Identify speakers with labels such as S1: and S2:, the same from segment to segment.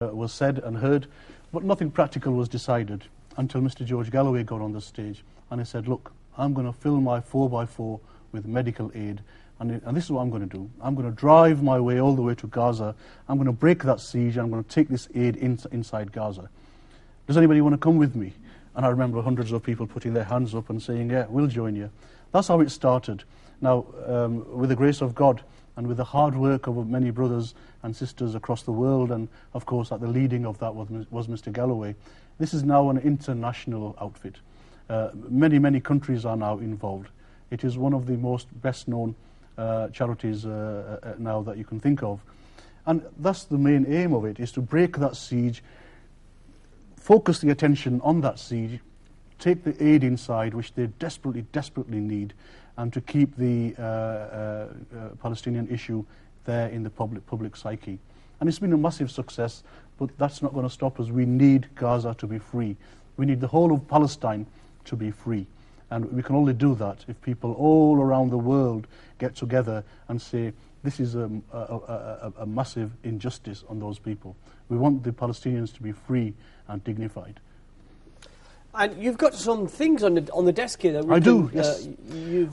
S1: was said and heard, but nothing practical was decided until Mr. George Galloway got on the stage and he said, look, I'm going to fill my 4x4 with medical aid, and this is what I'm going to do. I'm going to drive my way all the way to Gaza. I'm going to break that siege, and I'm going to take this aid inside Gaza. Does anybody want to come with me? And I remember hundreds of people putting their hands up and saying, yeah, we'll join you. That's how it started. Now, with the grace of God and with the hard work of many brothers and sisters across the world, and of course at the leading of that was Mr. Galloway, this is now an international outfit. Many countries are now involved. It is one of the most best-known charities now that you can think of. And that's the main aim of it, is to break that siege, focus the attention on that siege, take the aid inside, which they desperately need, and to keep the Palestinian issue there in the public psyche. And it's been a massive success, but that's not going to stop us. We need Gaza to be free. We need the whole of Palestine to be free. And we can only do that if people all around the world get together and say, this is a massive injustice on those people. We want the Palestinians to be free and dignified.
S2: And you've got some things on the desk here. That
S1: I do, yes.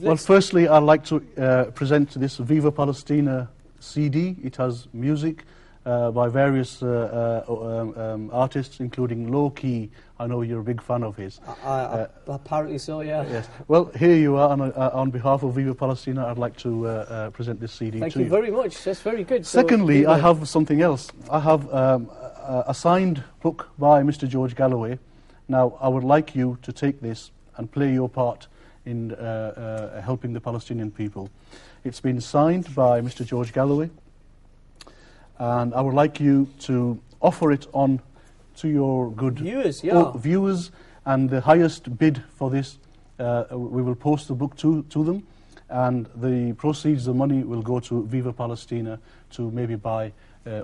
S1: Well, firstly, I'd like to present this Viva Palestina CD. It has music by various artists, including Low Key. I know you're a big fan of his.
S2: Apparently so, yeah.
S1: Yes. Well, here you are, and on behalf of Viva Palestina, I'd like to present this CD to you.
S2: Thank you very much. That's very good.
S1: Secondly, I have something else. I have a signed book by Mr. George Galloway. Now, I would like you to take this and play your part in helping the Palestinian people. It's been signed by Mr. George Galloway, and I would like you to offer it on to your good viewers, and the highest bid for this, we will post the book to them, and the proceeds, the money, will go to Viva Palestina to maybe buy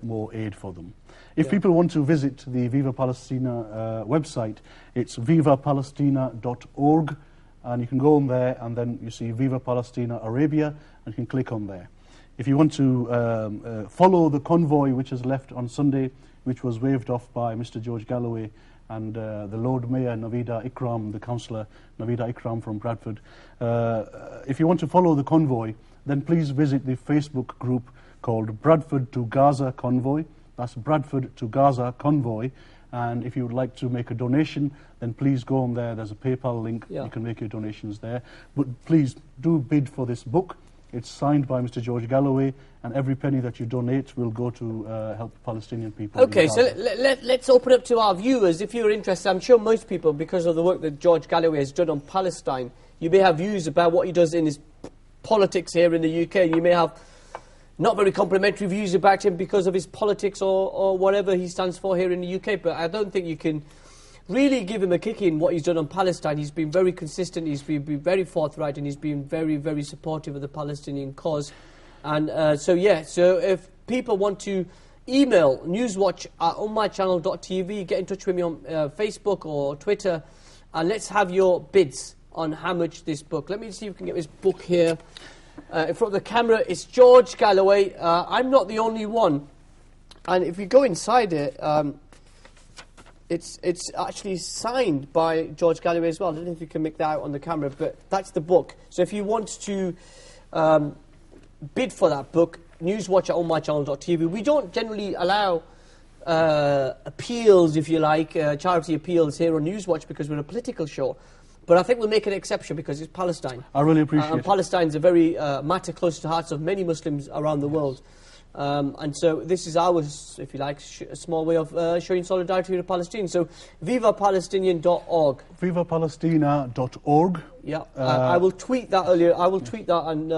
S1: more aid for them. If people want to visit the Viva Palestina website, it's vivapalestina.org, and you can go on there, and then you see Viva Palestina Arabia, and you can click on there. If you want to follow the convoy which has left on Sunday, which was waved off by Mr. George Galloway and the Lord Mayor Navida Ikram, the councillor Navida Ikram from Bradford, if you want to follow the convoy, then please visit the Facebook group called Bradford to Gaza Convoy. That's Bradford to Gaza Convoy. And if you would like to make a donation, then please go on there. There's a PayPal link. Yeah. You can make your donations there. But please do bid for this book. It's signed by Mr. George Galloway, and every penny that you donate will go to help the Palestinian people.
S2: Okay, so let's open up to our viewers. If you're interested, I'm sure most people, because of the work that George Galloway has done on Palestine, you may have views about what he does in his politics here in the UK. You may have not very complimentary views about him because of his politics or whatever he stands for here in the UK, but I don't think you can really give him a kick in what he's done on Palestine. He's been very consistent, he's been very forthright, and he's been very supportive of the Palestinian cause. And so if people want to email newswatch@ummahchannel.tv, get in touch with me on Facebook or Twitter, and let's have your bids on how much this book. Let me see if we can get this book here. In front of the camera, it's George Galloway. I'm not the only one. And if you go inside it, it's actually signed by George Galloway as well. I don't know if you can make that out on the camera, but that's the book. So if you want to bid for that book, newswatch@ummahchannel.tv. We don't generally allow appeals, if you like, charity appeals here on Newswatch because we're a political show. But I think we'll make an exception because it's Palestine.
S1: I really appreciate it.
S2: And Palestine's a very matter close to the hearts of many Muslims around the world. And so this is ours, if you like, a small way of showing solidarity with the Palestinians. So vivapalestinian.org.
S1: Vivapalestina.org.
S2: Yeah, I will tweet that earlier. I will tweet that and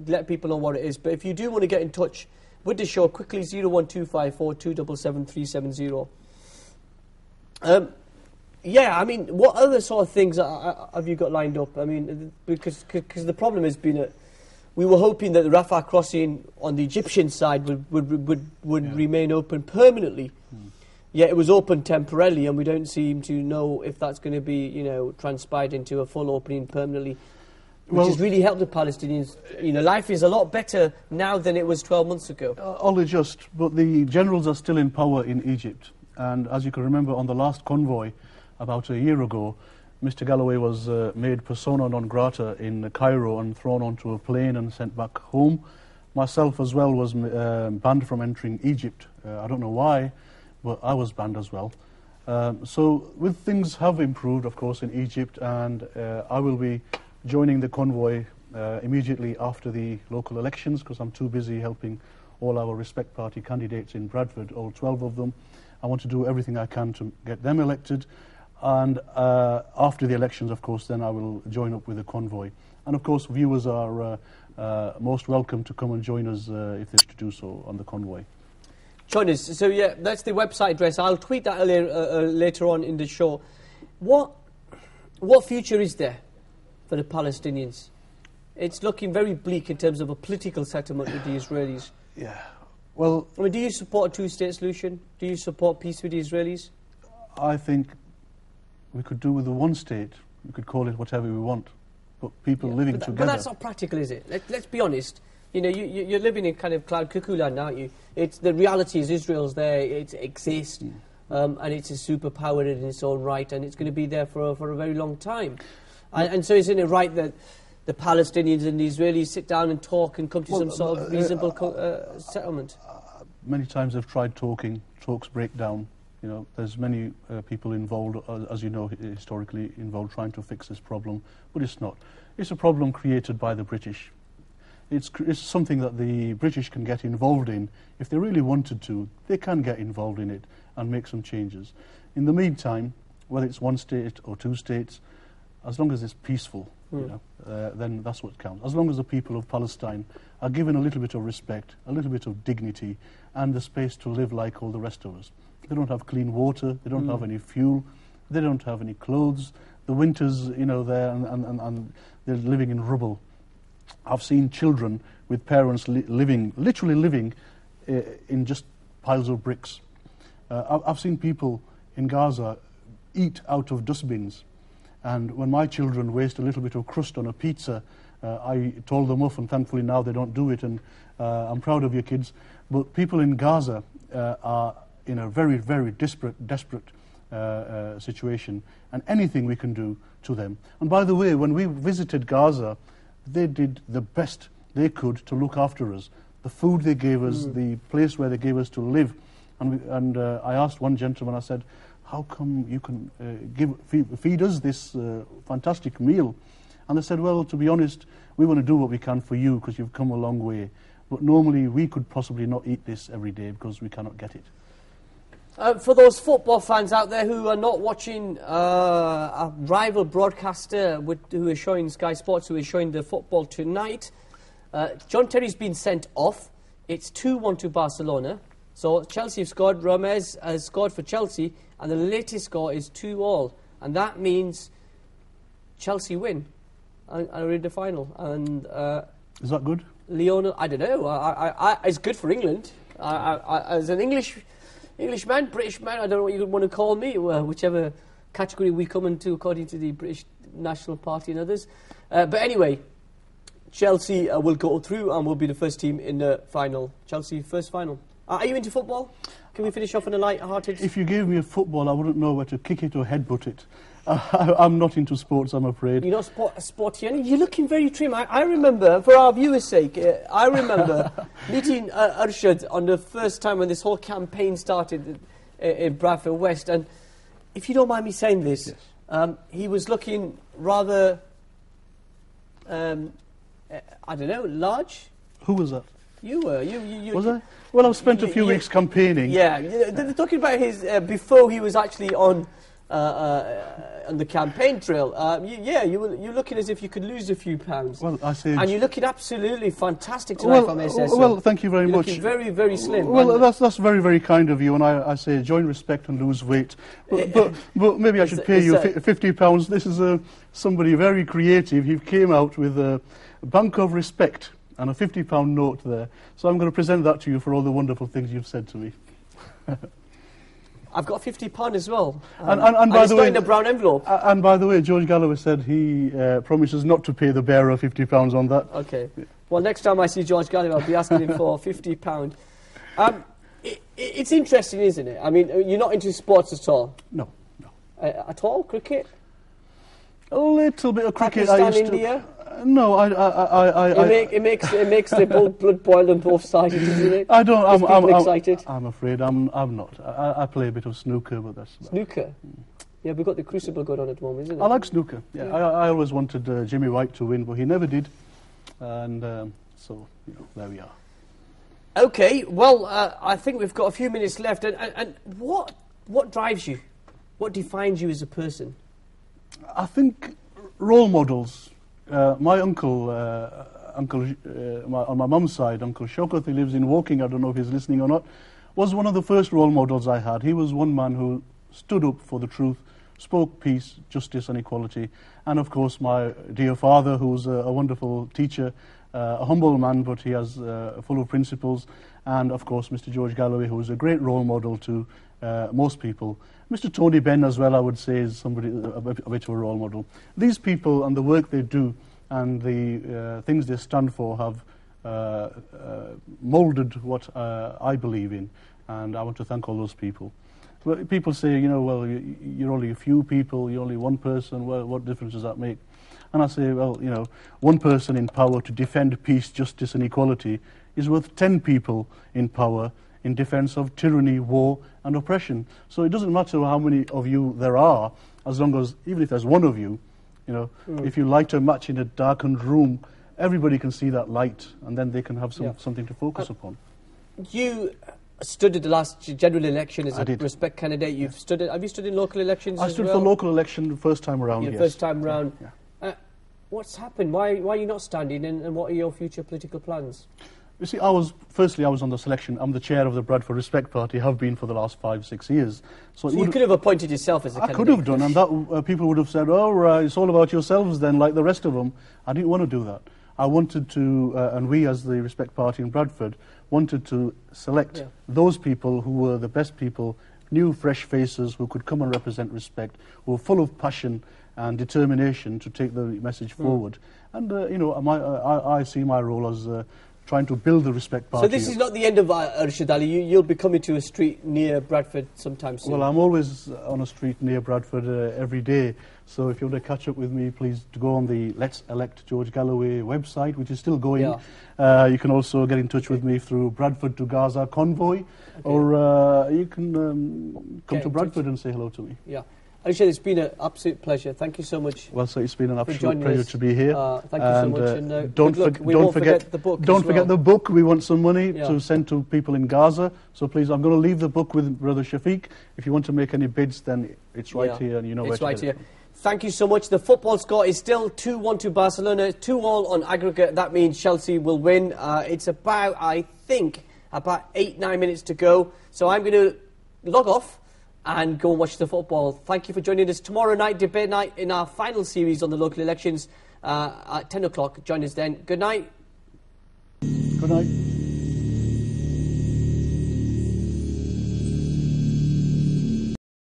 S2: let people know what it is. But if you do want to get in touch with the show, quickly 01254 277 370. Yeah, I mean, what other sort of things have you got lined up? I mean, because the problem has been that we were hoping that the Rafah crossing on the Egyptian side would remain open permanently. Yeah, it was open temporarily, and we don't seem to know if that's going to be, transpired into a full opening permanently. which has really helped the Palestinians. You know, life is a lot better now than it was 12 months ago.
S1: Only just, but the generals are still in power in Egypt. And as you can remember, on the last convoy, about a year ago, Mr. Galloway was made persona non grata in Cairo and thrown onto a plane and sent back home. Myself as well was banned from entering Egypt. I don't know why, but I was banned as well. So things have improved, of course, in Egypt, and I will be joining the convoy immediately after the local elections, because I'm too busy helping all our Respect Party candidates in Bradford, all 12 of them. I want to do everything I can to get them elected, and after the elections, of course, then I will join up with the convoy. And of course, viewers are most welcome to come and join us if they wish to do so on the convoy.
S2: Join us. So yeah, that's the website address. I'll tweet that later on in the show. What future is there for the Palestinians? It's looking very bleak in terms of a political settlement with the Israelis.
S1: Yeah. Well,
S2: I mean, do you support a two-state solution? Do you support peace with the Israelis?
S1: I think we could do with the one state. We could call it whatever we want, but people living together.
S2: But that's not practical, is it? Let's be honest. You know, you're living in kind of cloud cuckoo land, aren't you? The reality is Israel's there, it exists, and it's a superpower in its own right, and it's going to be there for a very long time. And so isn't it right that the Palestinians and the Israelis sit down and talk and come to some sort of reasonable settlement?
S1: Many times they've tried talking, talks break down. You know, there's many people involved, as you know, historically involved trying to fix this problem, but it's not. It's a problem created by the British. It's something that the British can get involved in. If they really wanted to, they can get involved in it and make some changes. In the meantime, whether it's one state or two states, as long as it's peaceful, you know, then that's what counts. As long as the people of Palestine are given a little bit of respect, a little bit of dignity, and the space to live like all the rest of us. They don't have clean water, they don't have any fuel, they don't have any clothes. The winters, you know, there and they're living in rubble. I've seen children with parents literally living in just piles of bricks. I've seen people in Gaza eat out of dustbins. And when my children waste a little bit of crust on a pizza, I told them off, and thankfully now they don't do it, and I'm proud of your kids. But people in Gaza are in a very, very desperate situation, and anything we can do to them. And by the way, when we visited Gaza, they did the best they could to look after us. The food they gave us, the place where they gave us to live. And I asked one gentleman, I said, how come you can feed us this fantastic meal? And they said, well, to be honest, we want to do what we can for you because you've come a long way. But normally we could possibly not eat this every day because we cannot get it.
S2: For those football fans out there who are not watching a rival broadcaster who is showing Sky Sports, who is showing the football tonight, John Terry's been sent off. It's 2-1 to Barcelona. So Chelsea have scored, Ramez has scored for Chelsea, and the latest score is 2-2. And that means Chelsea win and are in the final. And
S1: is that good?
S2: Lionel, I don't know. It's good for England. As an Englishman, British man, I don't know what you want to call me, whichever category we come into according to the British National Party and others. But anyway, Chelsea will go through and will be the first team in the final. Chelsea first final. Are you into football? Can we finish off on a light-hearted...
S1: If you gave me a football, I wouldn't know where to kick it or headbutt it. I'm not into sports, I'm afraid.
S2: You're not sporty. You're looking very trim. I remember, for our viewers' sake, I remember meeting Arshad on the first time when this whole campaign started in Bradford West. And if you don't mind me saying this, yes. He was looking rather, I don't know, large.
S1: Who was that?
S2: You were.
S1: Was I? Well, I've spent a few weeks campaigning.
S2: Yeah, they're talking about his before he was actually on the campaign trail. You're looking as if you could lose a few pounds.
S1: Well, I say,
S2: and you're looking absolutely fantastic tonight from SSO.
S1: Well, thank you very much.
S2: Looking very, very slim.
S1: Well, that's very, very kind of you. And I say join respect and lose weight. But maybe I should pay you £50. This is somebody very creative. He came out with a bank of respect and a £50 note there. So I'm going to present that to you for all the wonderful things you've said to me.
S2: I've got £50 as well.
S1: And by
S2: it's
S1: the
S2: not
S1: way,
S2: in a brown envelope.
S1: And by the way, George Galloway said he promises not to pay the bearer £50 on that.
S2: Okay. Well, next time I see George Galloway, I'll be asking him for £50. It's interesting, isn't it? I mean, you're not into sports at all?
S1: No.
S2: At all? Cricket?
S1: A little bit of cricket.
S2: Pakistan, India?
S1: No,
S2: It makes the blood boil on both sides, doesn't it?
S1: I don't. I'm
S2: excited.
S1: I'm afraid I'm not. I play a bit of snooker, but that's
S2: snooker. Yeah, we've got the Crucible going on at the moment, isn't it?
S1: I like snooker. Yeah, I always wanted Jimmy White to win, but he never did, and so there we are.
S2: Okay, well, I think we've got a few minutes left, and what drives you? What defines you as a person?
S1: I think role models. My uncle, on my mum's side, Uncle Shaukat, he lives in Woking, I don't know if he's listening or not, was one of the first role models I had. He was one man who stood up for the truth, spoke peace, justice and equality. And of course my dear father, who's a wonderful teacher, a humble man, but he has full of principles. And of course Mr. George Galloway, who is a great role model to most people. Mr. Tony Benn as well, I would say, is somebody a bit of a role model. These people and the work they do and the things they stand for have moulded what I believe in, and I want to thank all those people. Well, people say, well, you're only a few people, you're only one person, well, what difference does that make? And I say, well, one person in power to defend peace, justice and equality is worth 10 people in power in defense of tyranny, war and oppression. So it doesn't matter how many of you there are, as long as, even if there's one of you, if you light a match in a darkened room, everybody can see that light, and then they can have something to focus upon.
S2: You studied the last general election as a Respect candidate. Have you studied local elections as well?
S1: I stood for local election the first time around, yes.
S2: First time round. Yeah. What's happened? Why are you not standing, and what are your future political plans?
S1: You see, I was on the selection. I'm the chair of the Bradford Respect Party, have been for the last 5-6 years.
S2: So you could have appointed yourself as a candidate.
S1: I could have done, and that people would have said, it's all about yourselves then, like the rest of them. I didn't want to do that. I wanted to, and we as the Respect Party in Bradford, wanted to select those people who were the best people, new, fresh faces who could come and represent Respect, who were full of passion and determination to take the message forward. And, I see my role as trying to build the Respect Party.
S2: So this is not the end of Arshad Ali. You'll be coming to a street near Bradford sometime soon.
S1: Well, I'm always on a street near Bradford every day. So if you want to catch up with me, please go on the Let's Elect George Galloway website, which is still going. You can also get in touch with me through Bradford to Gaza Convoy, or you can come to Bradford and say hello to me. Yeah.
S2: Arshad, it's been an absolute pleasure. Thank you so much.
S1: Well, so it's been an absolute pleasure to be here.
S2: Thank you so much. And
S1: don't forget the book. Don't forget the book. We want some money to send to people in Gaza. So please, I'm going to leave the book with Brother Shafiq. If you want to make any bids, then it's right here, and you know where to get it.
S2: Thank you so much. The football score is still 2-1 to Barcelona, 2-2 on aggregate. That means Chelsea will win. It's about 8-9 minutes to go. So I'm going to log off and go and watch the football. Thank you for joining us. Tomorrow night, debate night in our final series on the local elections at 10 o'clock. Join us then. Good night.
S1: Good night.